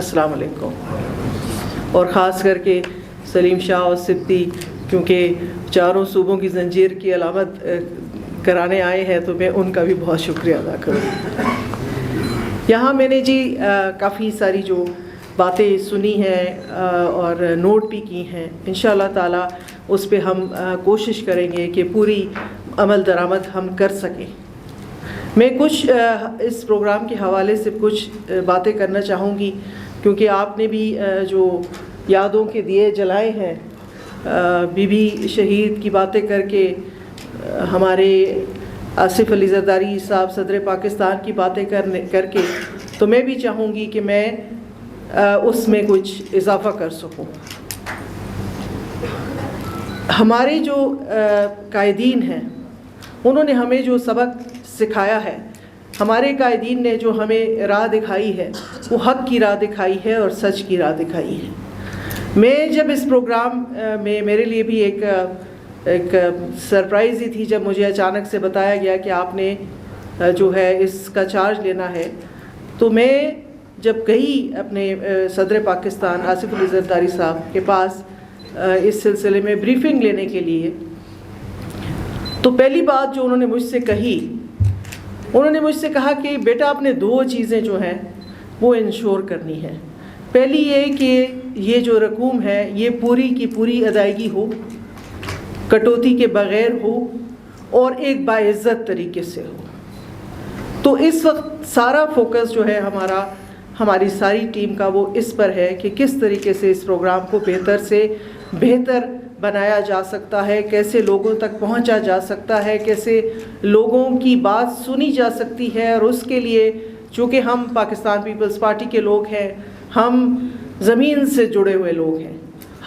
السلام علیکم، اور خاص کر کے سلیم شاہ اور سبتی کیونکہ چاروں صوبوں کی زنجیر کی علامت کرانے آئے ہیں تو میں ان کا بھی بہت شکریہ ادا کروں. یہاں میں نے کافی ساری جو باتیں سنی ہیں اور نوٹ بھی کی ہیں، انشاءاللہ تعالیٰ اس پہ ہم کوشش کریں گے کہ پوری عمل درآمد ہم کر سکیں. میں کچھ اس پروگرام کے حوالے سے کچھ باتیں کرنا چاہوں گی کیونکہ آپ نے بھی جو یادوں کے دیے جلائے ہیں، بی بی شہید کی باتیں کر کے، ہمارے آصف علی زرداری صاحب صدر پاکستان کی باتیں کر کے، تو میں بھی چاہوں گی کہ میں اس میں کچھ اضافہ کر سکوں. ہمارے جو قائدین ہیں انہوں نے ہمیں جو سبق سکھایا ہے، ہمارے قائدین نے جو ہمیں راہ دکھائی ہے وہ حق کی راہ دکھائی ہے اور سچ کی راہ دکھائی ہے. میں جب اس پروگرام میں، میرے لیے بھی ایک سرپرائز ہی تھی جب مجھے اچانک سے بتایا گیا کہ آپ نے جو ہے اس کا چارج لینا ہے. تو میں جب گئی اپنے صدر پاکستان آصف علی زرداری صاحب کے پاس اس سلسلے میں بریفنگ لینے کے لیے، تو پہلی بات جو انہوں نے مجھ سے کہی، انہوں نے مجھ سے کہا کہ بیٹا آپ نے دو چیزیں جو ہیں وہ انشور کرنی ہے. پہلی یہ کہ یہ جو رقوم ہے یہ پوری کی پوری ادائیگی ہو، کٹوتی کے بغیر ہو اور ایک باعزت طریقے سے ہو. تو اس وقت سارا فوکس جو ہے ہماری ساری ٹیم کا وہ اس پر ہے کہ کس طریقے سے اس پروگرام کو بہتر سے بہتر بنایا جا سکتا ہے، کیسے لوگوں تک پہنچا جا سکتا ہے، کیسے لوگوں کی بات سنی جا سکتی ہے. اور اس کے لیے چونکہ ہم پاکستان پیپلز پارٹی کے لوگ ہیں، ہم زمین سے جڑے ہوئے لوگ ہیں،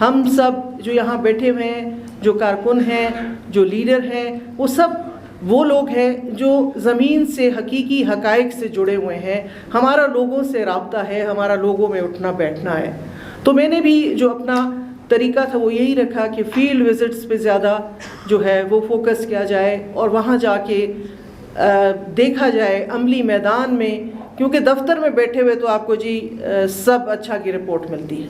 ہم سب جو یہاں بیٹھے ہوئے ہیں، جو کارکن ہیں، جو لیڈر ہیں، وہ سب وہ لوگ ہیں جو زمین سے حقیقی حقائق سے جڑے ہوئے ہیں. ہمارا لوگوں سے رابطہ ہے، ہمارا لوگوں میں اٹھنا بیٹھنا ہے. تو میں نے بھی جو اپنا طریقہ تھا وہ یہی رکھا کہ فیلڈ وزٹس پہ زیادہ جو ہے وہ فوکس کیا جائے اور وہاں جا کے دیکھا جائے عملی میدان میں، کیونکہ دفتر میں بیٹھے ہوئے تو آپ کو سب اچھا کی رپورٹ ملتی ہے.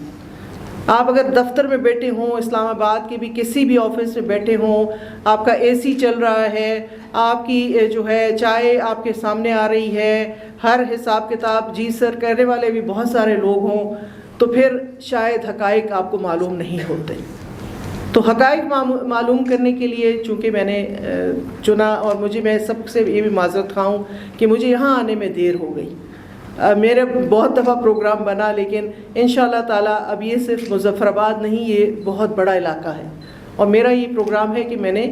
آپ اگر دفتر میں بیٹھے ہوں، اسلام آباد کے بھی کسی بھی آفس میں بیٹھے ہوں، آپ کا اے سی چل رہا ہے، آپ کی جو ہے چائے آپ کے سامنے آ رہی ہے، ہر حساب کتاب جی سر کرنے والے بھی بہت سارے لوگ ہوں، تو پھر شاید حقائق آپ کو معلوم نہیں ہوتے. تو حقائق معلوم کرنے کے لیے چونکہ میں نے چنا، اور میں سب سے یہ بھی معذرت خواہ ہوں کہ مجھے یہاں آنے میں دیر ہو گئی. میرا بہت دفعہ پروگرام بنا، لیکن انشاءاللہ تعالیٰ اب یہ صرف مظفر آباد نہیں، یہ بہت بڑا علاقہ ہے اور میرا یہ پروگرام ہے کہ میں نے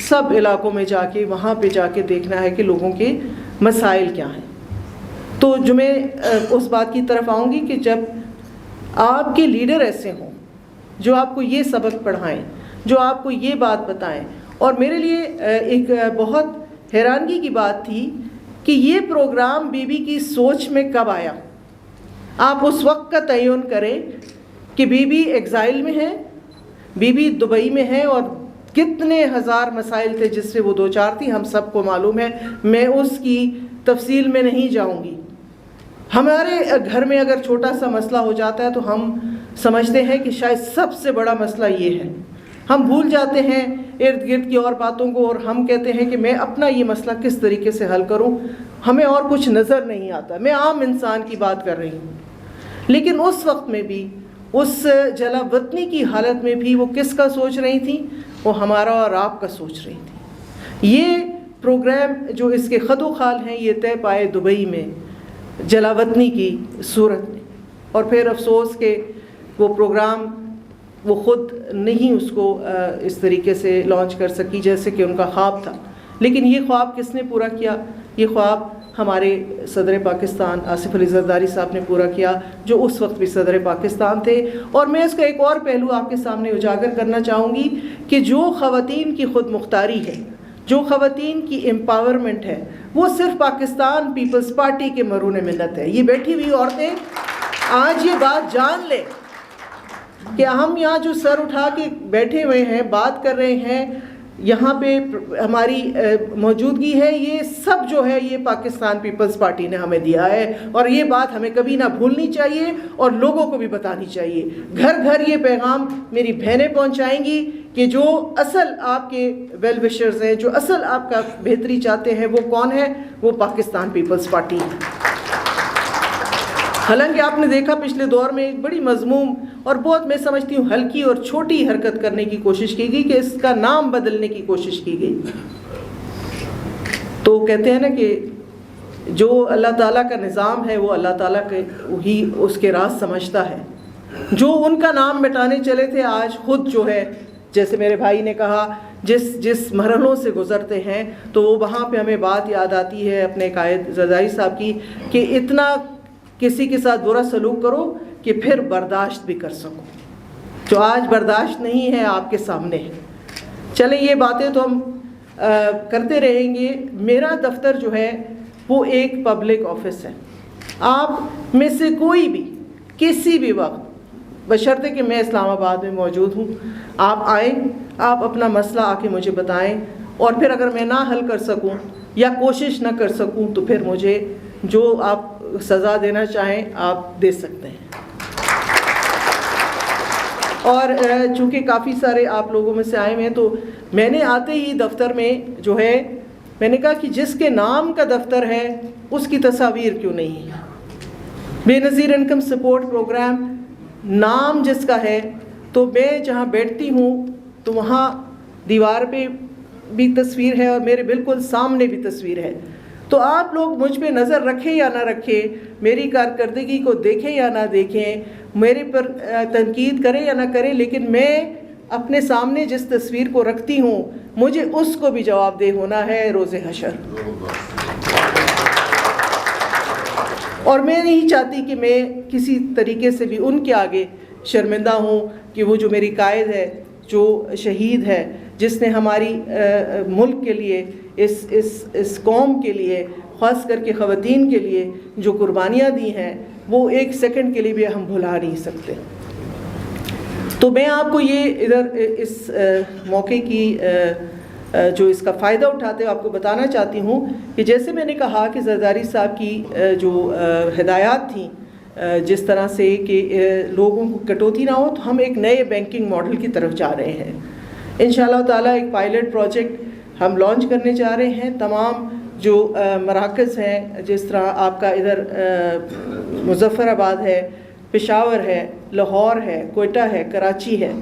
سب علاقوں میں جا کے وہاں پہ جا کے دیکھنا ہے کہ لوگوں کے مسائل کیا ہیں. تو جو میں اس بات کی طرف آؤں گی کہ جب آپ کے لیڈر ایسے ہوں جو آپ کو یہ سبق پڑھائیں، جو آپ کو یہ بات بتائیں. اور میرے لیے ایک بہت حیرانگی کی بات تھی کہ یہ پروگرام بی بی کی سوچ میں کب آیا. آپ اس وقت کا تعین کریں کہ بی بی ایگزائل میں ہے، بی بی دبئی میں ہے، اور کتنے ہزار مسائل تھے جس سے وہ دو چار تھی، ہم سب کو معلوم ہے. میں اس کی تفصیل میں نہیں جاؤں گی. ہمارے گھر میں اگر چھوٹا سا مسئلہ ہو جاتا ہے تو ہم سمجھتے ہیں کہ شاید سب سے بڑا مسئلہ یہ ہے. ہم بھول جاتے ہیں ارد گرد کی اور باتوں کو، اور ہم کہتے ہیں کہ میں اپنا یہ مسئلہ کس طریقے سے حل کروں، ہمیں اور کچھ نظر نہیں آتا. میں عام انسان کی بات کر رہی ہوں. لیکن اس وقت میں بھی، اس جلا وطنی کی حالت میں بھی وہ کس کا سوچ رہی تھی؟ وہ ہمارا اور آپ کا سوچ رہی تھی. یہ پروگرام جو اس کے خد و خال ہیں یہ طے پائے دبئی میں جلا وطنی کی صورت میں. اور پھر افسوس کہ وہ پروگرام وہ خود نہیں اس کو اس طریقے سے لانچ کر سکی جیسے کہ ان کا خواب تھا. لیکن یہ خواب کس نے پورا کیا؟ یہ خواب ہمارے صدر پاکستان آصف علی زرداری صاحب نے پورا کیا، جو اس وقت بھی صدر پاکستان تھے. اور میں اس کا ایک اور پہلو آپ کے سامنے اجاگر کرنا چاہوں گی کہ جو خواتین کی خود مختاری ہے، جو خواتین کی امپاورمنٹ ہے، وہ صرف پاکستان پیپلز پارٹی کے مرہون منت ہے. یہ بیٹھی ہوئی عورتیں آج یہ بات جان لیں کہ ہم یہاں جو سر اٹھا کے بیٹھے ہوئے ہیں، بات کر رہے ہیں، یہاں پہ ہماری موجودگی ہے، یہ سب جو ہے یہ پاکستان پیپلز پارٹی نے ہمیں دیا ہے، اور یہ بات ہمیں کبھی نہ بھولنی چاہیے اور لوگوں کو بھی بتانی چاہیے. گھر گھر یہ پیغام میری بہنیں پہنچائیں گی کہ جو اصل آپ کے ویل وشرز ہیں، جو اصل آپ کا بہتری چاہتے ہیں، وہ کون ہے؟ وہ پاکستان پیپلز پارٹی ہے. حالانکہ آپ نے دیکھا پچھلے دور میں ایک بڑی مذموم اور بہت میں سمجھتی ہوں ہلکی اور چھوٹی حرکت کرنے کی کوشش کی گئی کہ اس کا نام بدلنے کی کوشش کی گئی. تو کہتے ہیں نا کہ جو اللہ تعالیٰ کا نظام ہے وہ اللہ تعالیٰ کے ہی اس کے راز سمجھتا ہے. جو ان کا نام مٹانے چلے تھے آج خود جو ہے، جیسے میرے بھائی نے کہا، جس مرحلوں سے گزرتے ہیں تو وہ وہاں پہ ہمیں بات یاد آتی ہے اپنے قائد زرداری صاحب کی کہ اتنا کسی کے ساتھ برا سلوک کرو کہ پھر برداشت بھی کر سکو. جو آج برداشت نہیں ہے آپ کے سامنے ہے. چلیں یہ باتیں تو ہم کرتے رہیں گے. میرا دفتر جو ہے وہ ایک پبلک آفس ہے. آپ میں سے کوئی بھی کسی بھی وقت، بشرطے کہ میں اسلام آباد میں موجود ہوں، آپ آئیں، آپ اپنا مسئلہ آ کے مجھے بتائیں، اور پھر اگر میں نہ حل کر سکوں یا کوشش نہ کر سکوں تو پھر مجھے جو آپ سزا دینا چاہیں آپ دے سکتے ہیں. اور چونکہ کافی سارے آپ لوگوں میں سے آئے ہوئے ہیں تو میں نے آتے ہی دفتر میں جو ہے میں نے کہا کہ جس کے نام کا دفتر ہے اس کی تصاویر کیوں نہیں ہے. بے نظیر انکم سپورٹ پروگرام نام جس کا ہے، تو میں جہاں بیٹھتی ہوں تو وہاں دیوار پہ بھی تصویر ہے اور میرے بالکل سامنے بھی تصویر ہے. تو آپ لوگ مجھ پہ نظر رکھیں یا نہ رکھیں، میری کارکردگی کو دیکھیں یا نہ دیکھیں، میرے پر تنقید کریں یا نہ کریں، لیکن میں اپنے سامنے جس تصویر کو رکھتی ہوں مجھے اس کو بھی جواب دہ ہونا ہے روز حشر. اور میں نہیں چاہتی کہ میں کسی طریقے سے بھی ان کے آگے شرمندہ ہوں کہ وہ جو میری قائد ہے، جو شہید ہے، جس نے ہماری ملک کے لیے، اس قوم کے لیے، خاص کر کے خواتین کے لیے جو قربانیاں دی ہیں، وہ ایک سیکنڈ کے لیے بھی ہم بھلا نہیں سکتے. تو میں آپ کو یہ ادھر اس موقع کی جو اس کا فائدہ اٹھاتے ہوئے آپ کو بتانا چاہتی ہوں کہ جیسے میں نے کہا کہ زرداری صاحب کی جو ہدایات تھیں جس طرح سے کہ لوگوں کو کٹوتی نہ ہو، تو ہم ایک نئے بینکنگ ماڈل کی طرف جا رہے ہیں. انشاءاللہ تعالیٰ ایک پائلٹ پروجیکٹ ہم لانچ کرنے جا رہے ہیں. تمام جو مراکز ہیں، جس طرح آپ کا ادھر مظفر آباد ہے، پشاور ہے، لاہور ہے، کوئٹہ ہے، کراچی ہے،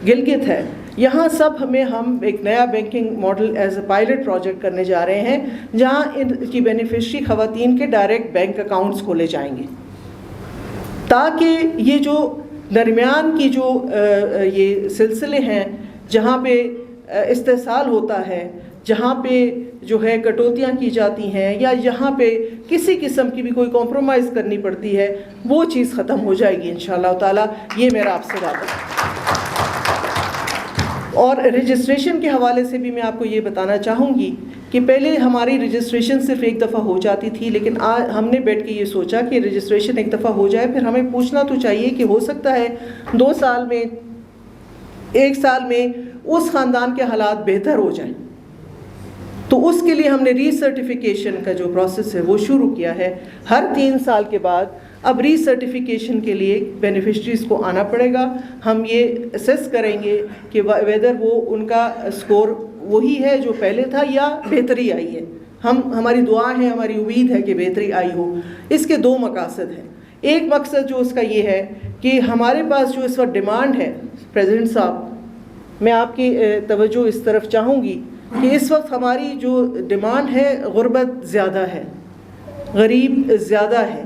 گلگت ہے، یہاں سب ہم ایک نیا banking model as a pilot project کرنے جا رہے ہیں، جہاں ان کی بینیفیشری خواتین کے ڈائریکٹ بینک اکاؤنٹس کھولے جائیں گے، تاکہ یہ جو درمیان کی جو یہ سلسلے ہیں جہاں پہ استحصال ہوتا ہے، جہاں پہ جو ہے کٹوتیاں کی جاتی ہیں، یا یہاں پہ کسی قسم کی بھی کوئی کمپرومائز کرنی پڑتی ہے، وہ چیز ختم ہو جائے گی انشاءاللہ تعالیٰ. یہ میرا آپ سے وعدہ ہے. اور رجسٹریشن کے حوالے سے بھی میں آپ کو یہ بتانا چاہوں گی کہ پہلے ہماری رجسٹریشن صرف ایک دفعہ ہو جاتی تھی، لیکن آج ہم نے بیٹھ کے یہ سوچا کہ رجسٹریشن ایک دفعہ ہو جائے، پھر ہمیں پوچھنا تو چاہیے کہ ہو سکتا ہے 2 سال میں، 1 سال میں اس خاندان کے حالات بہتر ہو جائیں. تو اس کے لیے ہم نے ری سرٹیفیکیشن کا جو پروسیس ہے وہ شروع کیا ہے. ہر 3 سال کے بعد اب ری سرٹیفیکیشن کے لیے بینیفیشریز کو آنا پڑے گا. ہم یہ اسیس کریں گے کہ ویدر وہ ان کا اسکور وہی ہے جو پہلے تھا یا بہتری آئی ہے. ہماری دعا ہے، ہماری امید ہے کہ بہتری آئی ہو. اس کے 2 مقاصد ہیں. ایک مقصد جو اس کا یہ ہے کہ ہمارے پاس جو اس وقت ڈیمانڈ ہے، پریزیڈنٹ صاحب میں آپ کی توجہ اس طرف چاہوں گی کہ اس وقت ہماری جو ڈیمانڈ ہے، غربت زیادہ ہے، غریب زیادہ ہے،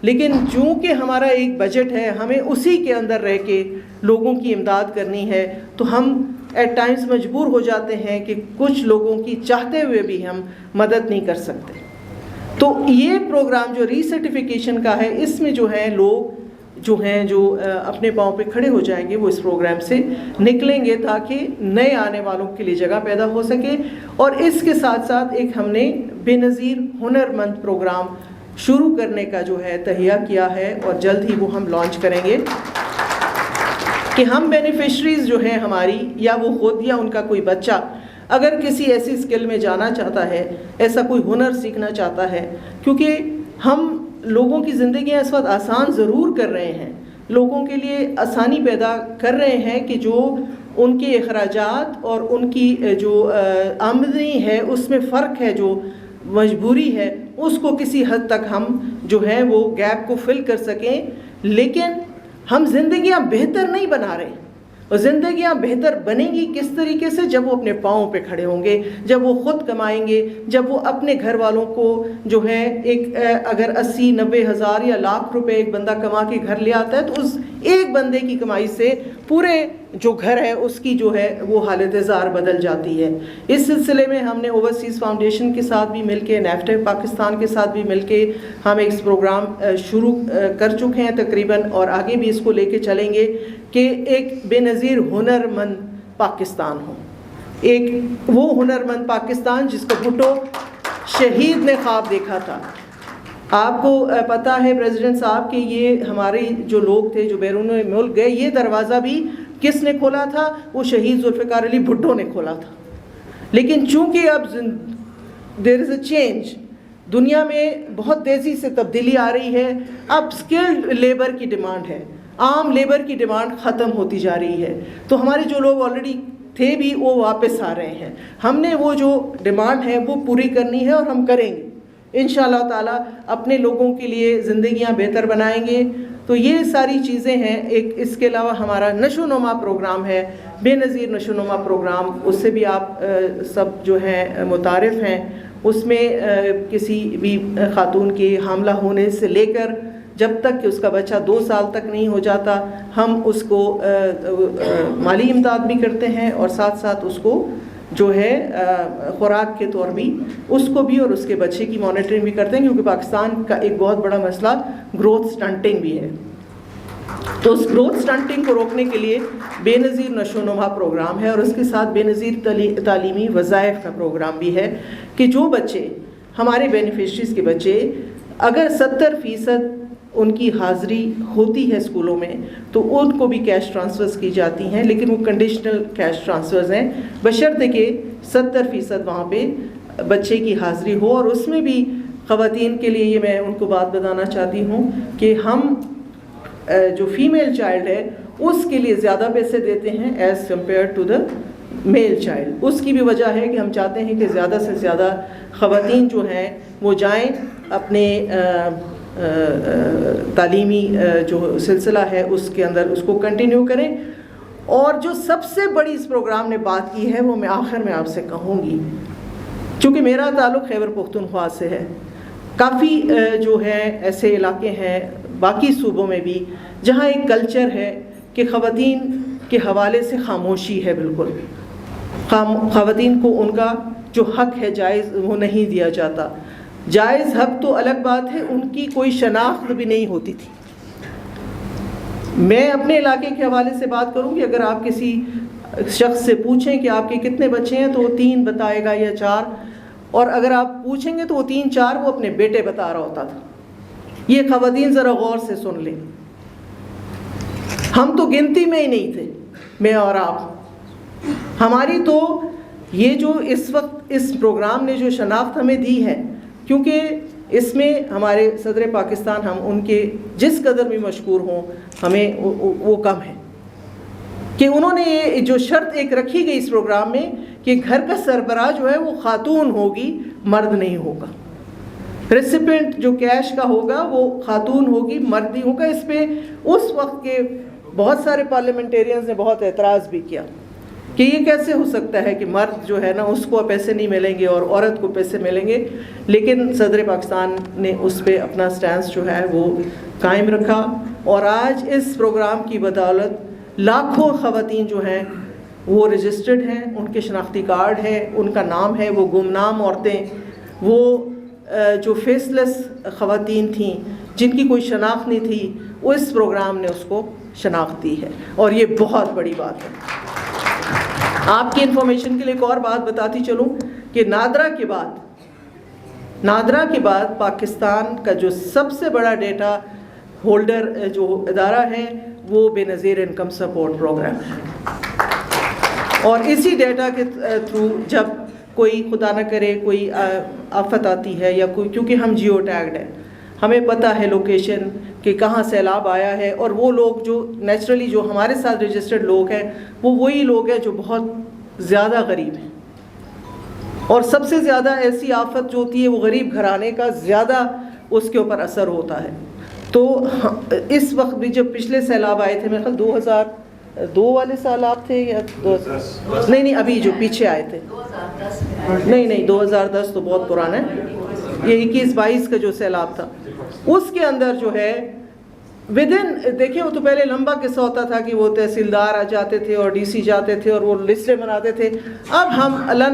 لیکن چونکہ ہمارا ایک بجٹ ہے، ہمیں اسی کے اندر رہ کے لوگوں کی امداد کرنی ہے، تو ہم ایٹ ٹائمز مجبور ہو جاتے ہیں کہ کچھ لوگوں کی چاہتے ہوئے بھی ہم مدد نہیں کر سکتے. تو یہ پروگرام جو ری سرٹیفیکیشن کا ہے، اس میں جو ہے لوگ جو ہیں جو اپنے پاؤں پہ کھڑے ہو جائیں گے، وہ اس پروگرام سے نکلیں گے تاکہ نئے آنے والوں کے لیے جگہ پیدا ہو سکے. اور اس کے ساتھ ساتھ ایک ہم نے بے نظیر ہنر مند پروگرام شروع کرنے کا جو ہے تہیہ کیا ہے، اور جلد ہی وہ ہم لانچ کریں گے کہ ہم بینیفیشریز جو ہیں ہماری، یا وہ خود یا ان کا کوئی بچہ اگر کسی ایسی اسکل میں جانا چاہتا ہے, ایسا کوئی ہنر سیکھنا چاہتا ہے, کیونکہ ہم لوگوں کی زندگیاں اس وقت آسان ضرور کر رہے ہیں, لوگوں کے لیے آسانی پیدا کر رہے ہیں کہ جو ان کے اخراجات اور ان کی جو آمدنی ہے اس میں فرق ہے, جو مجبوری ہے, اس کو کسی حد تک ہم جو ہے وہ گیپ کو فل کر سکیں. لیکن ہم زندگیاں بہتر نہیں بنا رہے, اور زندگیاں بہتر بنیں گی کس طریقے سے؟ جب وہ اپنے پاؤں پہ کھڑے ہوں گے, جب وہ خود کمائیں گے, جب وہ اپنے گھر والوں کو جو ہے ایک اگر 80-90 ہزار یا لاکھ روپے ایک بندہ کما کے گھر لے آتا ہے تو اس ایک بندے کی کمائی سے پورے جو گھر ہے اس کی جو ہے وہ حالت زار بدل جاتی ہے. اس سلسلے میں ہم نے اوورسیز فاؤنڈیشن کے ساتھ بھی مل کے, نیفٹیک پاکستان کے ساتھ بھی مل کے ہم ایک پروگرام شروع کر چکے ہیں تقریباً, اور آگے بھی اس کو لے کے چلیں گے کہ ایک بے نظیر ہنر مند پاکستان ہو, ایک وہ ہنر مند پاکستان جس کو بھٹو شہید نے خواب دیکھا تھا. آپ کو پتہ ہے پریزیڈنٹ صاحب کہ یہ ہمارے جو لوگ تھے جو بیرون ملک گئے, یہ دروازہ بھی کس نے کھولا تھا؟ وہ شہید ذوالفقار علی بھٹو نے کھولا تھا. لیکن چونکہ اب دیر از اے چینج, دنیا میں بہت تیزی سے تبدیلی آ رہی ہے, اب اسکلڈ لیبر کی ڈیمانڈ ہے, عام لیبر کی ڈیمانڈ ختم ہوتی جا رہی ہے. تو ہمارے جو لوگ آلریڈی تھے بھی وہ واپس آ رہے ہیں. ہم نے وہ جو ڈیمانڈ ہے وہ پوری کرنی ہے, اور ہم کریں گے انشاءاللہ تعالیٰ, اپنے لوگوں کے لیے زندگیاں بہتر بنائیں گے. تو یہ ساری چیزیں ہیں. ایک اس کے علاوہ ہمارا نشو و نما پروگرام ہے, بے نظیر نشو و نما پروگرام, اس سے بھی آپ سب جو ہیں متعارف ہیں. اس میں کسی بھی خاتون کے حاملہ ہونے سے لے کر جب تک کہ اس کا بچہ 2 سال تک نہیں ہو جاتا, ہم اس کو مالی امداد بھی کرتے ہیں, اور ساتھ ساتھ اس کو جو ہے خوراک کے طور بھی اس کو بھی اور اس کے بچے کی مانیٹرنگ بھی کرتے ہیں, کیونکہ پاکستان کا ایک بہت بڑا مسئلہ گروتھ سٹنٹنگ بھی ہے. تو اس گروتھ سٹنٹنگ کو روکنے کے لیے بے نظیر نشو و نما پروگرام ہے, اور اس کے ساتھ بے نظیر تعلیمی وظائف کا پروگرام بھی ہے کہ جو بچے ہمارے بینیفیشریز کے بچے اگر 70% ان کی حاضری ہوتی ہے اسکولوں میں تو ان کو بھی کیش ٹرانسفرز کی جاتی ہیں, لیکن وہ کنڈیشنل کیش ٹرانسفرز ہیں, بشرطے کہ 70% وہاں پہ بچے کی حاضری ہو. اور اس میں بھی خواتین کے لیے یہ میں ان کو بات بتانا چاہتی ہوں کہ ہم جو فیمیل چائلڈ ہے اس کے لیے زیادہ پیسے دیتے ہیں as compare to the male child. اس کی بھی وجہ ہے کہ ہم چاہتے ہیں کہ زیادہ سے زیادہ خواتین جو ہیں وہ جائیں اپنے تعلیمی جو سلسلہ ہے اس کے اندر اس کو کنٹینیو کریں. اور جو سب سے بڑی اس پروگرام نے بات کی ہے وہ میں آخر میں آپ سے کہوں گی, چونکہ میرا تعلق خیبر پختونخوا سے ہے, کافی جو ہے ایسے علاقے ہیں باقی صوبوں میں بھی جہاں ایک کلچر ہے کہ خواتین کے حوالے سے خاموشی ہے, بالکل خواتین کو ان کا جو حق ہے جائز وہ نہیں دیا جاتا. جائز حق تو الگ بات ہے, ان کی کوئی شناخت بھی نہیں ہوتی تھی. میں اپنے علاقے کے حوالے سے بات کروں کہ اگر آپ کسی شخص سے پوچھیں کہ آپ کے کتنے بچے ہیں تو وہ 3 بتائے گا یا 4, اور اگر آپ پوچھیں گے تو وہ 3-4 وہ اپنے بیٹے بتا رہا ہوتا تھا. یہ خواتین ذرا غور سے سن لیں, ہم تو گنتی میں ہی نہیں تھے, میں اور آپ. ہماری تو یہ جو اس وقت اس پروگرام نے جو شناخت ہمیں دی ہے, کیونکہ اس میں ہمارے صدر پاکستان, ہم ان کے جس قدر بھی مشکور ہوں ہمیں وہ کم ہے کہ انہوں نے یہ جو شرط ایک رکھی گئی اس پروگرام میں کہ گھر کا سربراہ جو ہے وہ خاتون ہوگی, مرد نہیں ہوگا. ریسیپینٹ جو کیش کا ہوگا وہ خاتون ہوگی, مرد نہیں ہوگا. اس پہ اس وقت کے بہت سارے پارلیمنٹیرینز نے بہت اعتراض بھی کیا کہ یہ کیسے ہو سکتا ہے کہ مرد جو ہے نا اس کو پیسے نہیں ملیں گے اور عورت کو پیسے ملیں گے. لیکن صدر پاکستان نے اس پہ اپنا سٹینس جو ہے وہ قائم رکھا, اور آج اس پروگرام کی بدولت لاکھوں خواتین جو ہیں وہ رجسٹرڈ ہیں, ان کے شناختی کارڈ ہے, ان کا نام ہے. وہ گمنام عورتیں, وہ جو فیس لیس خواتین تھیں جن کی کوئی شناخت نہیں تھی, وہ اس پروگرام نے اس کو شناخت دی ہے, اور یہ بہت بڑی بات ہے. آپ کی انفارمیشن کے لیے ایک اور بات بتاتی چلوں کہ نادرا کے بعد پاکستان کا جو سب سے بڑا ڈیٹا ہولڈر جو ادارہ ہے وہ بے نظیر انکم سپورٹ پروگرام ہے. اور اسی ڈیٹا کے تھرو جب کوئی خدا نہ کرے کوئی آفت آتی ہے یا کوئی، کیونکہ ہم جیو ٹیگڈ ہیں، ہمیں پتہ ہے لوکیشن کہ کہاں سیلاب آیا ہے، اور وہ لوگ جو نیچرلی جو ہمارے ساتھ رجسٹرڈ لوگ ہیں وہ وہی لوگ ہیں جو بہت زیادہ غریب ہیں، اور سب سے زیادہ ایسی آفت جو ہوتی ہے وہ غریب گھرانے کا زیادہ اس کے اوپر اثر ہوتا ہے۔ تو اس وقت بھی جب پچھلے سیلاب آئے تھے، میرے خیال 2002 والے سیلاب تھے یا نہیں ابھی جو پیچھے آئے تھے، نہیں 2010 تو بہت پرانا ہے، یہ 21-22 کا جو سیلاب تھا اس کے اندر جو ہے دیکھیں وہ تو پہلے لمبا قصہ ہوتا تھا کہ وہ تحصیلدار آ جاتے تھے اور ڈی سی جاتے تھے اور وہ لسٹیں بناتے تھے۔ اب ہم اللہ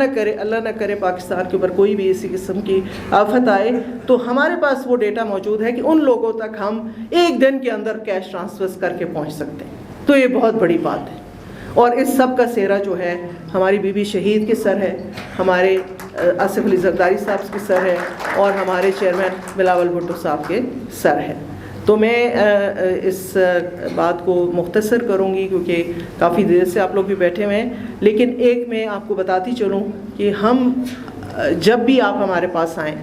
نہ کرے پاکستان کے اوپر کوئی بھی اسی قسم کی آفت آئے تو ہمارے پاس وہ ڈیٹا موجود ہے کہ ان لوگوں تک ہم ایک دن کے اندر کیش ٹرانسفر کر کے پہنچ سکتے ہیں، تو یہ بہت بڑی بات ہے۔ اور اس سب کا سہرا جو ہے ہماری بی بی شہید کے سر ہے، ہمارے آصف علی زرداری صاحب کے سر ہے، اور ہمارے چیئرمین بلاول بھٹو صاحب کے سر ہے۔ تو میں اس بات کو مختصر کروں گی کیونکہ کافی دیر سے آپ لوگ بھی بیٹھے ہوئے ہیں، لیکن ایک میں آپ کو بتاتی چلوں کہ ہم جب بھی آپ ہمارے پاس آئیں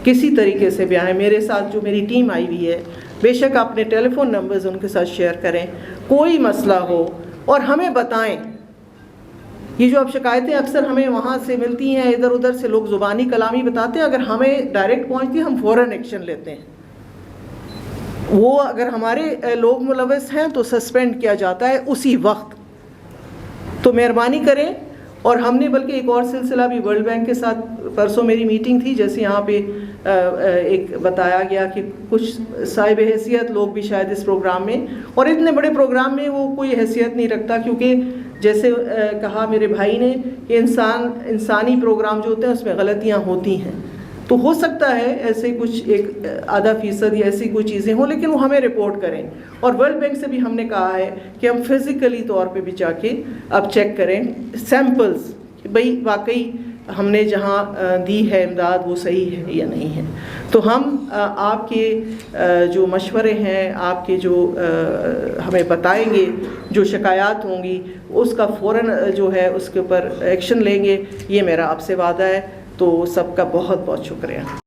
کسی طریقے سے بھی آئیں، میرے ساتھ جو میری ٹیم آئی ہوئی ہے، بے شک اپنے ٹیلی فون نمبرز ان کے ساتھ شیئر کریں، کوئی مسئلہ ہو اور ہمیں بتائیں۔ یہ جو اب شکایتیں اکثر ہمیں وہاں سے ملتی ہیں، ادھر ادھر سے لوگ زبانی کلامی بتاتے ہیں، اگر ہمیں ڈائریکٹ پہنچتی ہے ہم فوراً ایکشن لیتے ہیں۔ وہ اگر ہمارے لوگ ملوث ہیں تو سسپینڈ کیا جاتا ہے اسی وقت۔ تو مہربانی کریں۔ اور ہم نے بلکہ ایک اور سلسلہ بھی ورلڈ بینک کے ساتھ، پرسوں میری میٹنگ تھی، جیسے یہاں پہ ایک بتایا گیا کہ کچھ صاحب حیثیت لوگ بھی شاید اس پروگرام میں، اور اتنے بڑے پروگرام میں وہ کوئی حیثیت نہیں رکھتا، کیونکہ جیسے کہا میرے بھائی نے کہ انسانی پروگرام جو ہوتے ہیں اس میں غلطیاں ہوتی ہیں، تو ہو سکتا ہے ایسے کچھ 0.5% یا ایسی کوئی چیزیں ہوں، لیکن وہ ہمیں رپورٹ کریں۔ اور ورلڈ بینک سے بھی ہم نے کہا ہے کہ ہم فزیکلی طور پہ بھی جا کے اب چیک کریں سیمپلز کہ بھئی واقعی ہم نے جہاں دی ہے امداد وہ صحیح ہے یا نہیں ہے۔ تو ہم آپ کے جو مشورے ہیں، آپ کے جو ہمیں بتائیں گے جو شکایات ہوں گی، اس کا فوراً جو ہے اس کے اوپر ایکشن لیں گے، یہ میرا آپ سے وعدہ ہے۔ تو سب کا بہت بہت شکریہ۔